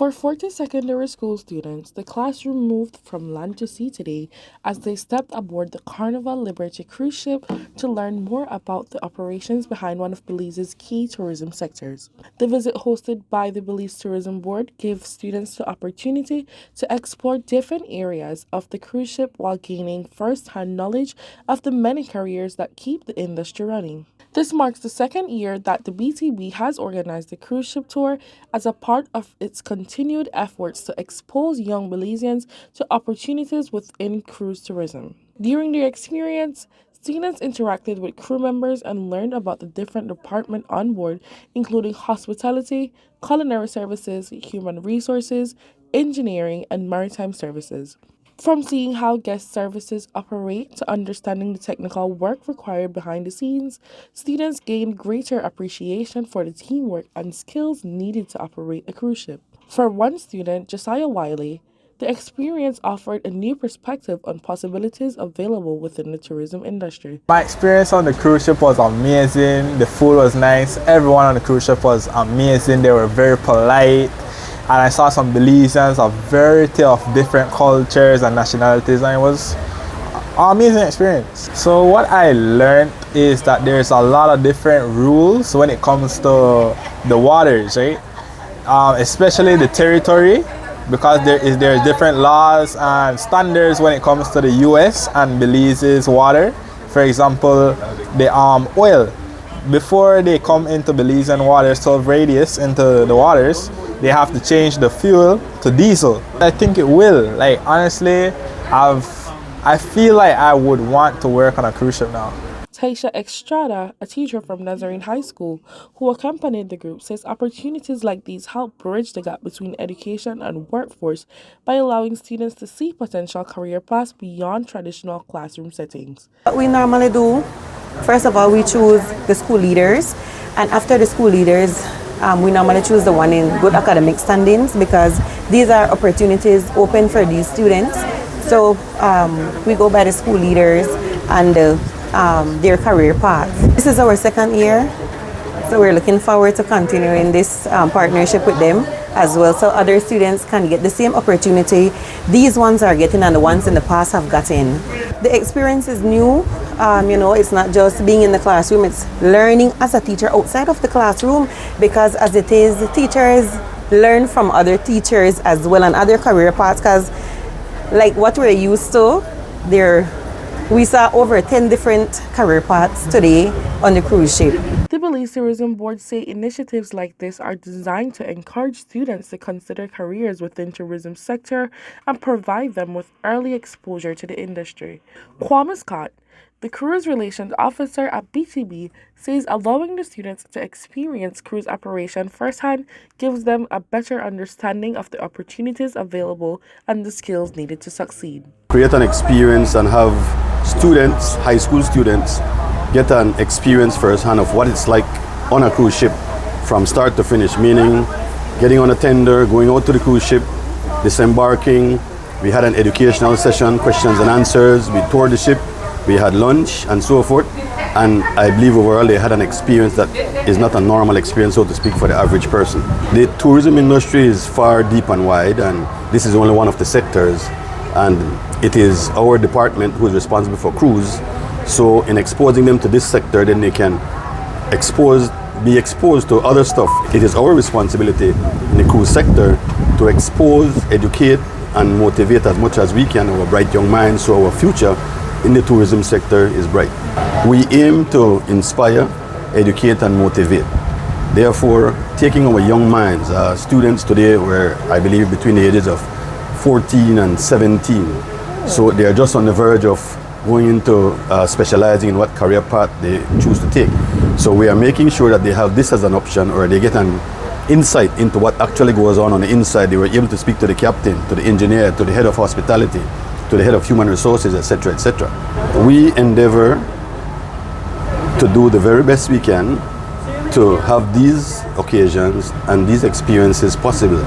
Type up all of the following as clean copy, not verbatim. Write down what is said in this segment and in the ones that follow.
For 40 secondary school students, the classroom moved from land to sea today as they stepped aboard the Carnival Liberty cruise ship to learn more about the operations behind one of Belize's key tourism sectors. The visit, hosted by the Belize Tourism Board, gave students the opportunity to explore different areas of the cruise ship while gaining first-hand knowledge of the many careers that keep the industry running. This marks the second year that the BTB has organized the cruise ship tour as a part of its continued efforts to expose young Belizeans to opportunities within cruise tourism. During their experience, students interacted with crew members and learned about the different departments on board, including hospitality, culinary services, human resources, engineering, and maritime services. From seeing how guest services operate to understanding the technical work required behind the scenes, students gained greater appreciation for the teamwork and skills needed to operate a cruise ship. For one student, Josiah Wiley, the experience offered a new perspective on possibilities available within the tourism industry. My experience on the cruise ship was amazing. The food was nice. Everyone on the cruise ship was amazing. They were very polite. And I saw some Belizeans of variety of different cultures and nationalities, and it was an amazing experience. So what I learned is that there's a lot of different rules when it comes to the waters, right? Especially the territory, because there's different laws and standards when it comes to the US and Belize's water. For example, the oil. Before they come into Belizean waters, 12 radius into the waters, they have to change the fuel to diesel. I think it will. Like, honestly, I feel like I would want to work on a cruise ship now. Taisha Estrada, a teacher from Nazarene High School who accompanied the group, says opportunities like these help bridge the gap between education and workforce by allowing students to see potential career paths beyond traditional classroom settings. What we normally do, first of all, we choose the school leaders, and after the school leaders, we normally choose the one in good academic standings because these are opportunities open for these students. So we go by the school leaders and their career paths. This is our second year, so we're looking forward to continuing this partnership with them as well, so other students can get the same opportunity these ones are getting and the ones in the past have gotten. The experience is new. It's not just being in the classroom, it's learning as a teacher outside of the classroom, because as it is, teachers learn from other teachers as well and other career paths, because like what we're used to, we saw over 10 different career paths today on the cruise ship. The Belize Tourism Board say initiatives like this are designed to encourage students to consider careers within the tourism sector and provide them with early exposure to the industry. Kwame Scott, the Cruise Relations Officer at BTB, says allowing the students to experience cruise operation firsthand gives them a better understanding of the opportunities available and the skills needed to succeed. Create an experience and have students, high school students, get an experience firsthand of what it's like on a cruise ship from start to finish, meaning getting on a tender, going out to the cruise ship, disembarking. We had an educational session, questions and answers, we toured the ship, we had lunch and so forth, and I believe overall they had an experience that is not a normal experience, so to speak, for the average person. The tourism industry is far deep and wide, and this is only one of the sectors, and it is our department who is responsible for cruise. So in exposing them to this sector, then they can be exposed to other stuff. It is our responsibility in the cruise sector to expose, educate, and motivate as much as we can our bright young minds, so our future in the tourism sector is bright. We aim to inspire, educate, and motivate. Therefore, taking our young minds, students today were, I believe, between the ages of 14 and 17. So they are just on the verge of going into specializing in what career path they choose to take. So we are making sure that they have this as an option, or they get an insight into what actually goes on the inside. They were able to speak to the captain, to the engineer, to the head of hospitality, to the head of human resources, etc., etc. We endeavor to do the very best we can to have these occasions and these experiences possible.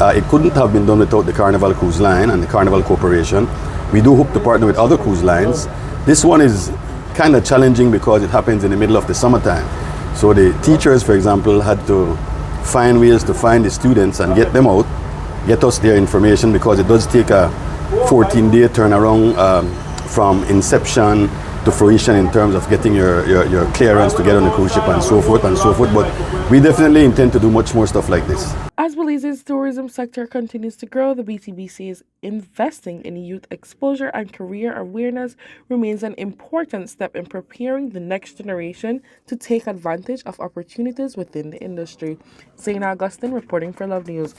It couldn't have been done without the Carnival Cruise Line and the Carnival Corporation. We do hope to partner with other cruise lines. This one is kind of challenging because it happens in the middle of the summertime. So the teachers, for example, had to find ways to find the students and get them out get us their information, because it does take a 14-day turnaround from inception to fruition in terms of getting your clearance to get on the cruise ship and so forth and so forth. But we definitely intend to do much more stuff like this. As Belize's tourism sector continues to grow, the BTBC's investing in youth exposure and career awareness remains an important step in preparing the next generation to take advantage of opportunities within the industry. Zayna Augustine reporting for Love News.